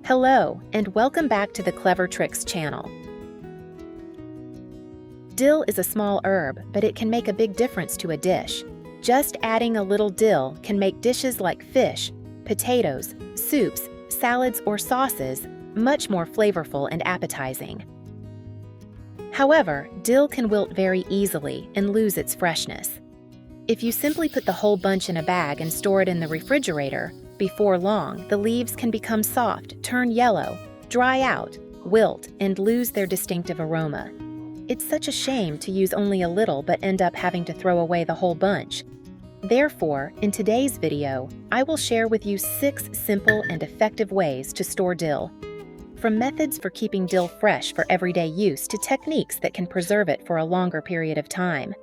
Hello, and welcome back to the Clever Tricks channel. Dill is a small herb, but it can make a big difference to a dish. Just adding a little dill can make dishes like fish, potatoes, soups, salads, or sauces much more flavorful and appetizing. However, dill can wilt very easily and lose its freshness. If you simply put the whole bunch in a bag and store it in the refrigerator, before long, the leaves can become soft, turn yellow, dry out, wilt, and lose their distinctive aroma. It's such a shame to use only a little but end up having to throw away the whole bunch. Therefore, in today's video, I will share with you 6 simple and effective ways to store dill. From methods for keeping dill fresh for everyday use to techniques that can preserve it for a longer period of time.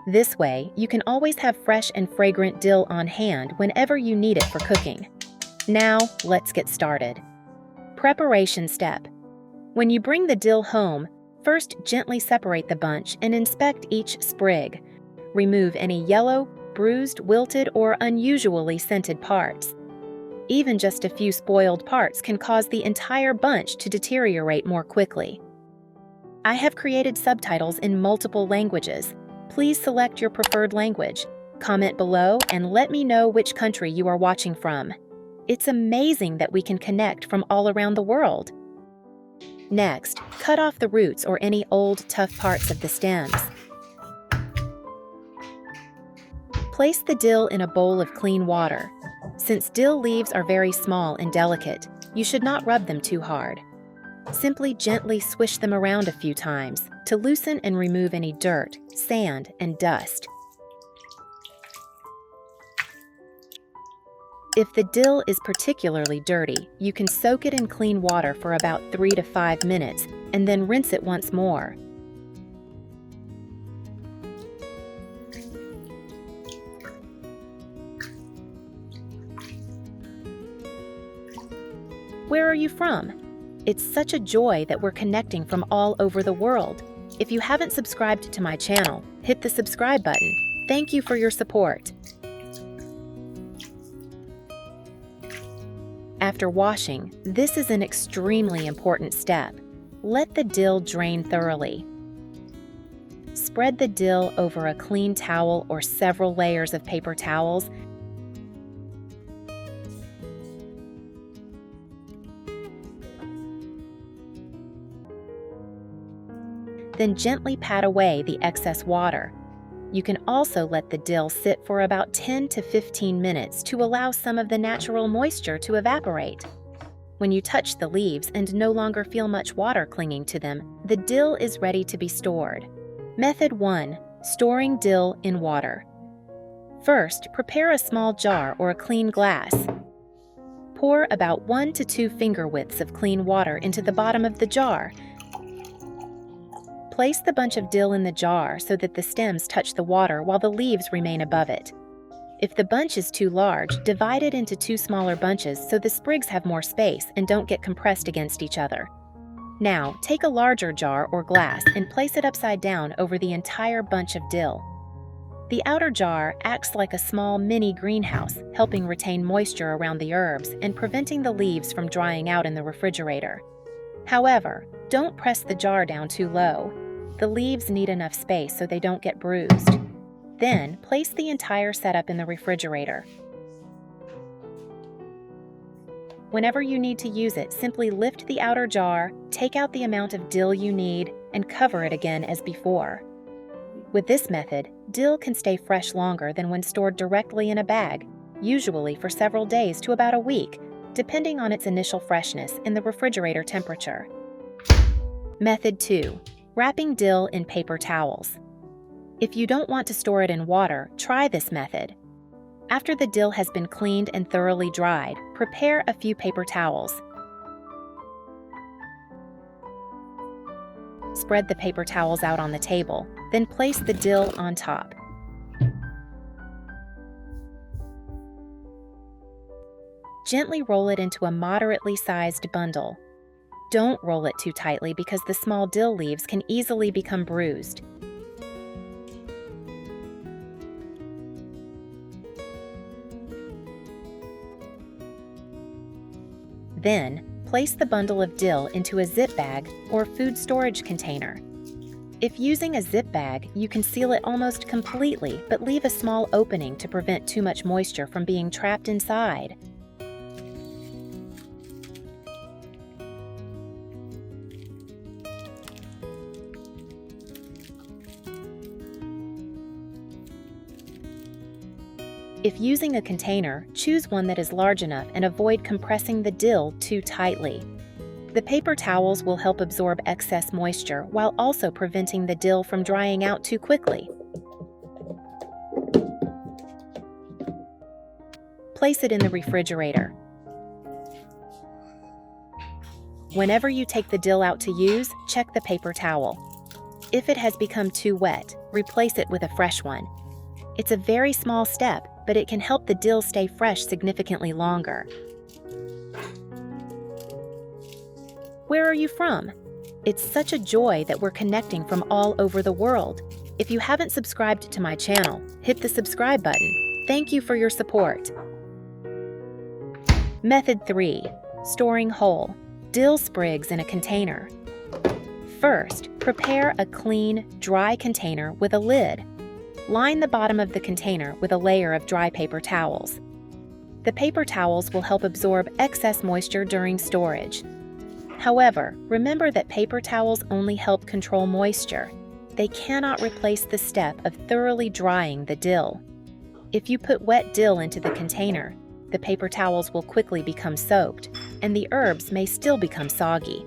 This way, you can always have fresh and fragrant dill on hand whenever you need it for cooking. Now, let's get started. Preparation step. When you bring the dill home, first gently separate the bunch and inspect each sprig. Remove any yellow, bruised, wilted, or unusually scented parts. Even just a few spoiled parts can cause the entire bunch to deteriorate more quickly. I have created subtitles in multiple languages. Please select your preferred language. Comment below and let me know which country you are watching from. It's amazing that we can connect from all around the world. Next, cut off the roots or any old, tough parts of the stems. Place the dill in a bowl of clean water. Since dill leaves are very small and delicate, you should not rub them too hard. Simply gently swish them around a few times to loosen and remove any dirt, sand, and dust. If the dill is particularly dirty, you can soak it in clean water for about 3 to 5 minutes and then rinse it once more. Where are you from? It's such a joy that we're connecting from all over the world. If you haven't subscribed to my channel, hit the subscribe button. Thank you for your support. After washing, this is an extremely important step. Let the dill drain thoroughly. Spread the dill over a clean towel or several layers of paper towels. Then gently pat away the excess water. You can also let the dill sit for about 10 to 15 minutes to allow some of the natural moisture to evaporate. When you touch the leaves and no longer feel much water clinging to them, the dill is ready to be stored. Method 1. Storing dill in water. First, prepare a small jar or a clean glass. Pour about 1 to 2 finger widths of clean water into the bottom of the jar. Place the bunch of dill in the jar so that the stems touch the water while the leaves remain above it. If the bunch is too large, divide it into 2 smaller bunches so the sprigs have more space and don't get compressed against each other. Now, take a larger jar or glass and place it upside down over the entire bunch of dill. The outer jar acts like a small mini greenhouse, helping retain moisture around the herbs and preventing the leaves from drying out in the refrigerator. However, don't press the jar down too low. The leaves need enough space so they don't get bruised. Then, place the entire setup in the refrigerator. Whenever you need to use it, simply lift the outer jar, take out the amount of dill you need, and cover it again as before. With this method, dill can stay fresh longer than when stored directly in a bag, usually for several days to about a week, depending on its initial freshness and the refrigerator temperature. Method 2. Wrapping dill in paper towels. If you don't want to store it in water, try this method. After the dill has been cleaned and thoroughly dried, prepare a few paper towels. Spread the paper towels out on the table, then place the dill on top. Gently roll it into a moderately sized bundle. Don't roll it too tightly because the small dill leaves can easily become bruised. Then, place the bundle of dill into a zip bag or food storage container. If using a zip bag, you can seal it almost completely, but leave a small opening to prevent too much moisture from being trapped inside. If using a container, choose one that is large enough and avoid compressing the dill too tightly. The paper towels will help absorb excess moisture while also preventing the dill from drying out too quickly. Place it in the refrigerator. Whenever you take the dill out to use, check the paper towel. If it has become too wet, replace it with a fresh one. It's a very small step, but it can help the dill stay fresh significantly longer. Where are you from? It's such a joy that we're connecting from all over the world. If you haven't subscribed to my channel, hit the subscribe button. Thank you for your support. Method 3. Storing whole dill sprigs in a container. First, prepare a clean, dry container with a lid. Line the bottom of the container with a layer of dry paper towels. The paper towels will help absorb excess moisture during storage. However, remember that paper towels only help control moisture. They cannot replace the step of thoroughly drying the dill. If you put wet dill into the container, the paper towels will quickly become soaked, and the herbs may still become soggy.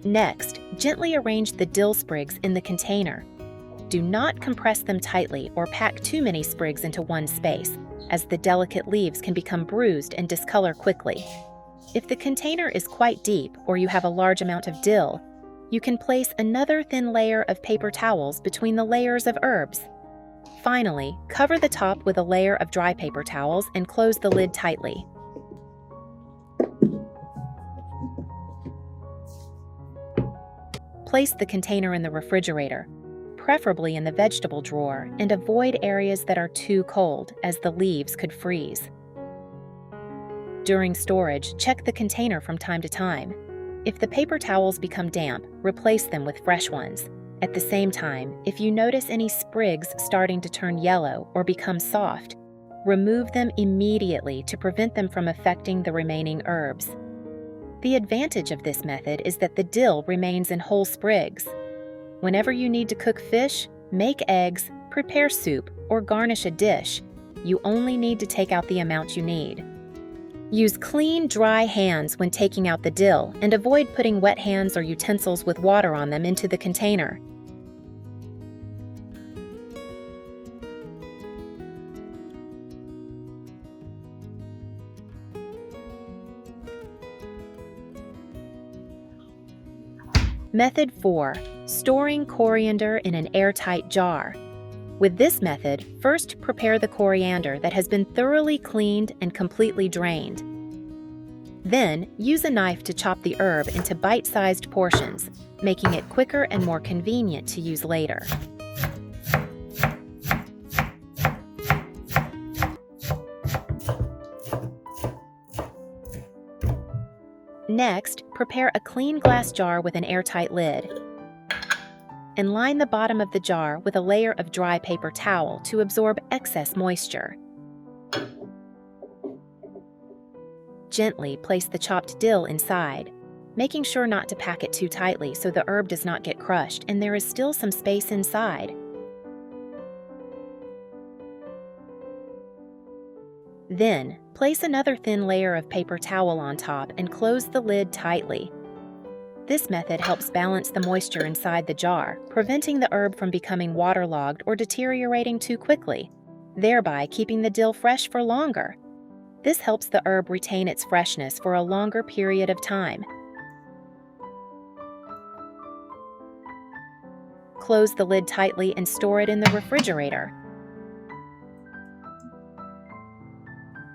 Next, gently arrange the dill sprigs in the container. Do not compress them tightly or pack too many sprigs into one space, as the delicate leaves can become bruised and discolor quickly. If the container is quite deep or you have a large amount of dill, you can place another thin layer of paper towels between the layers of herbs. Finally, cover the top with a layer of dry paper towels and close the lid tightly. Place the container in the refrigerator, preferably in the vegetable drawer, and avoid areas that are too cold, as the leaves could freeze. During storage, check the container from time to time. If the paper towels become damp, replace them with fresh ones. At the same time, if you notice any sprigs starting to turn yellow or become soft, remove them immediately to prevent them from affecting the remaining herbs. The advantage of this method is that the dill remains in whole sprigs. Whenever you need to cook fish, make eggs, prepare soup, or garnish a dish, you only need to take out the amount you need. Use clean, dry hands when taking out the dill and avoid putting wet hands or utensils with water on them into the container. Method 4. Storing coriander in an airtight jar. With this method, first prepare the coriander that has been thoroughly cleaned and completely drained. Then, use a knife to chop the herb into bite-sized portions, making it quicker and more convenient to use later. Next, prepare a clean glass jar with an airtight lid, and line the bottom of the jar with a layer of dry paper towel to absorb excess moisture. Gently place the chopped dill inside, making sure not to pack it too tightly so the herb does not get crushed and there is still some space inside. Then, place another thin layer of paper towel on top and close the lid tightly. This method helps balance the moisture inside the jar, preventing the herb from becoming waterlogged or deteriorating too quickly, thereby keeping the dill fresh for longer. This helps the herb retain its freshness for a longer period of time. Close the lid tightly and store it in the refrigerator.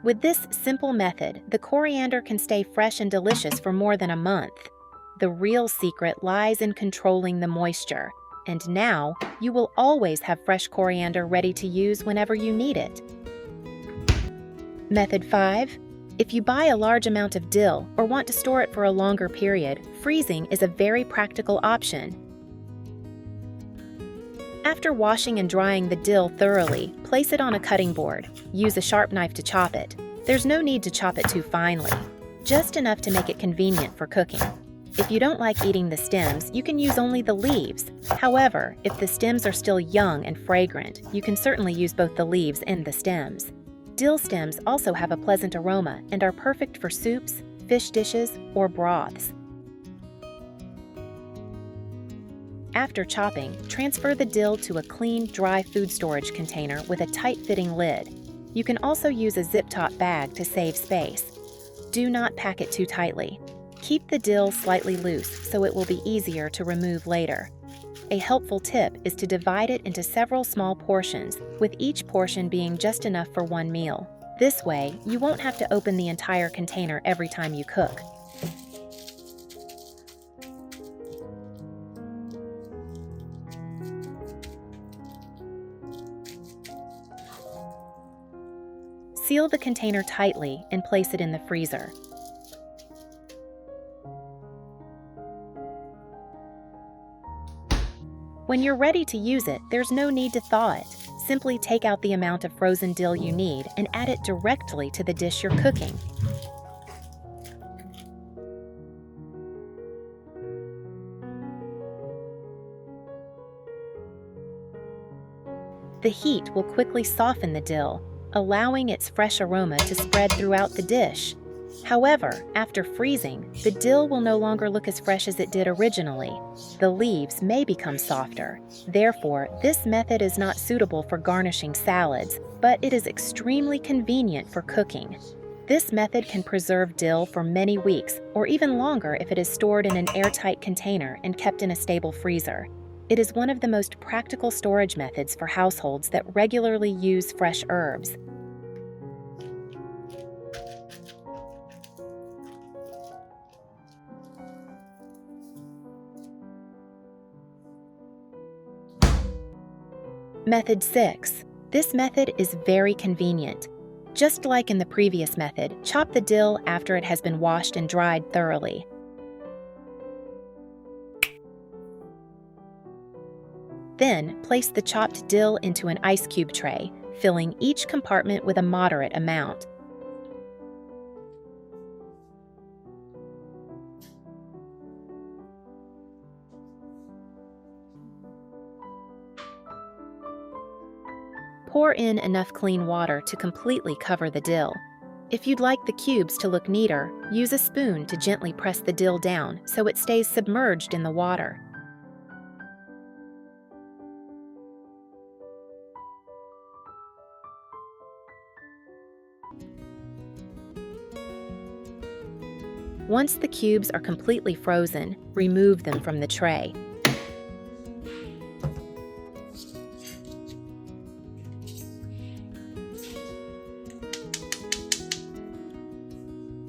With this simple method, the coriander can stay fresh and delicious for more than a month. The real secret lies in controlling the moisture, and now you will always have fresh coriander ready to use whenever you need it. Method 5. If you buy a large amount of dill or want to store it for a longer period, freezing is a very practical option. After washing and drying the dill thoroughly, place it on a cutting board. Use a sharp knife to chop it. There's no need to chop it too finely, just enough to make it convenient for cooking. If you don't like eating the stems, you can use only the leaves. However, if the stems are still young and fragrant, you can certainly use both the leaves and the stems. Dill stems also have a pleasant aroma and are perfect for soups, fish dishes, or broths. After chopping, transfer the dill to a clean, dry food storage container with a tight-fitting lid. You can also use a zip-top bag to save space. Do not pack it too tightly. Keep the dill slightly loose so it will be easier to remove later. A helpful tip is to divide it into several small portions, with each portion being just enough for one meal. This way, you won't have to open the entire container every time you cook. Seal the container tightly and place it in the freezer. When you're ready to use it, there's no need to thaw it. Simply take out the amount of frozen dill you need and add it directly to the dish you're cooking. The heat will quickly soften the dill, allowing its fresh aroma to spread throughout the dish. However, after freezing, the dill will no longer look as fresh as it did originally. The leaves may become softer. Therefore, this method is not suitable for garnishing salads, but it is extremely convenient for cooking. This method can preserve dill for many weeks, or even longer if it is stored in an airtight container and kept in a stable freezer. It is one of the most practical storage methods for households that regularly use fresh herbs. Method 6. This method is very convenient. Just like in the previous method, chop the dill after it has been washed and dried thoroughly. Then, place the chopped dill into an ice cube tray, filling each compartment with a moderate amount. Pour in enough clean water to completely cover the dill. If you'd like the cubes to look neater, use a spoon to gently press the dill down so it stays submerged in the water. Once the cubes are completely frozen, remove them from the tray.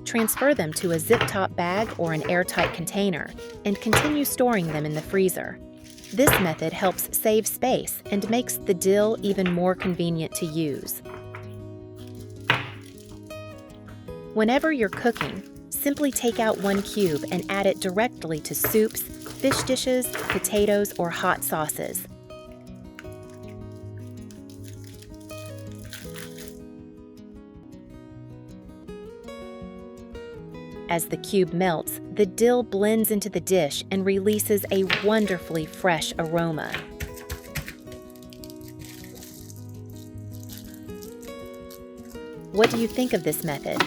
Transfer them to a zip-top bag or an airtight container and continue storing them in the freezer. This method helps save space and makes the dill even more convenient to use. Whenever you're cooking, simply take out one cube and add it directly to soups, fish dishes, potatoes, or hot sauces. As the cube melts, the dill blends into the dish and releases a wonderfully fresh aroma. What do you think of this method?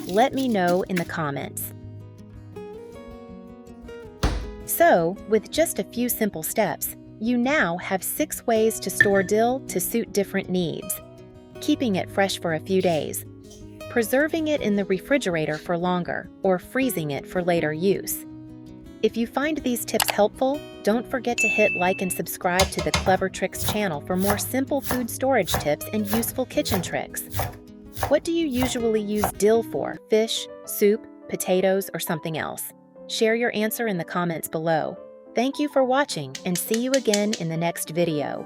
Let me know in the comments. So, with just a few simple steps, you now have 6 ways to store dill to suit different needs. Keeping it fresh for a few days, preserving it in the refrigerator for longer, or freezing it for later use. If you find these tips helpful, don't forget to hit like and subscribe to the Clever Tricks channel for more simple food storage tips and useful kitchen tricks. What do you usually use dill for? Fish, soup, potatoes, or something else? Share your answer in the comments below. Thank you for watching, and see you again in the next video.